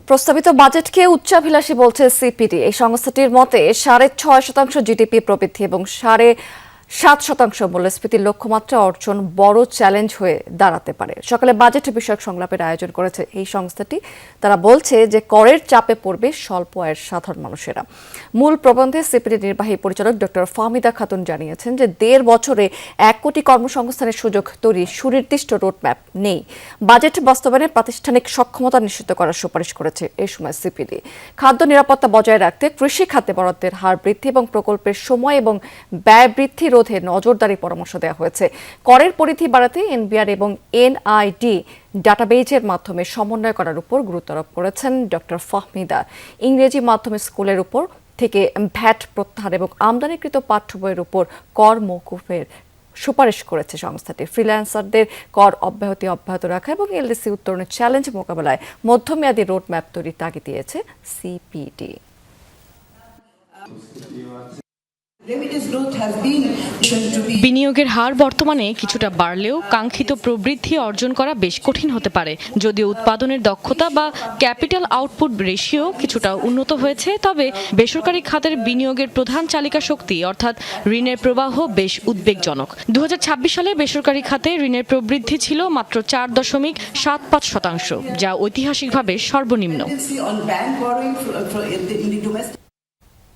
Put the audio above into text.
প্রস্তাবিত বাজেটকে উচ্চাভিলাষী বলছে সিপিডি। এই সংস্থাটির মতে 6.5% জিডিপি প্রবৃদ্ধি এবং 7.5% মূল্যস্ফীতির লক্ষ্যমাত্রা অর্জন বড় চ্যালেঞ্জ হয়ে দাঁড়াতে পারে। সকালে বাজেট বিষয়ক সংলাপের আয়োজন করেছে এই সংস্থাটি। তারা বলছে যে করের চাপে পড়বে স্বল্প আয়ের সাধারণ মানুষেরা। মূল প্রবন্ধে সিপিডি নির্বাহী পরিচালক ডক্টর ফাহমিদা খাতুন জানিয়েছেন যে 1.5 বছরে 1 কোটি কর্মসংস্থানের সুযোগ তৈরির সুনির্দিষ্ট রোডম্যাপ নেই। বাজেট বাস্তবায়নে প্রাতিষ্ঠানিক সক্ষমতা নিশ্চিত করার সুপারিশ করেছে এই সময় সিপিডি। খাদ্য নিরাপত্তা বজায় রাখতে কৃষি খাতে বরাদ্দের হার বৃদ্ধি এবং প্রকল্পের সময় এবং ব্যয় বৃদ্ধি রোধে নজরদারি পরামর্শ দেওয়া হয়েছে। করের পরিধি বাড়াতে এনবিআর এবং এনআইডি ডাটাবেজের মাধ্যমে সমন্বয় করার উপর গুরুত্ব আরোপ করেছেন ডক্টর ফাহমিদা। ইংরেজি মাধ্যমে স্কুলের উপর থেকে ভ্যাট প্রত্যাহার এবং আমদানিকৃত পাঠ্য বইয়ের উপর কর মওকুফের সুপারিশ করেছে সংস্থাটি। ফ্রিল্যান্সারদের কর অব্যাহত রাখা এবং এলডিসি উত্তরণের চ্যালেঞ্জ মোকাবেলায় মধ্যমেয়াদী রোডম্যাপ তৈরির তাগিদ দিয়েছে সিপিডি। বিনিয়োগের হার বর্তমানে কিছুটা বাড়লেও কাঙ্ক্ষিত প্রবৃদ্ধি অর্জন করা বেশ কঠিন হতে পারে। যদিও উৎপাদনের দক্ষতা বা ক্যাপিটাল আউটপুট রেশিও কিছুটা উন্নত হয়েছে, তবে বেসরকারি খাতের বিনিয়োগের প্রধান চালিকা শক্তি অর্থাৎ ঋণের প্রবাহ বেশ উদ্বেগজনক। 2026 সালে বেসরকারি খাতে ঋণের প্রবৃদ্ধি ছিল মাত্র 4.75%, যা ঐতিহাসিকভাবে সর্বনিম্ন।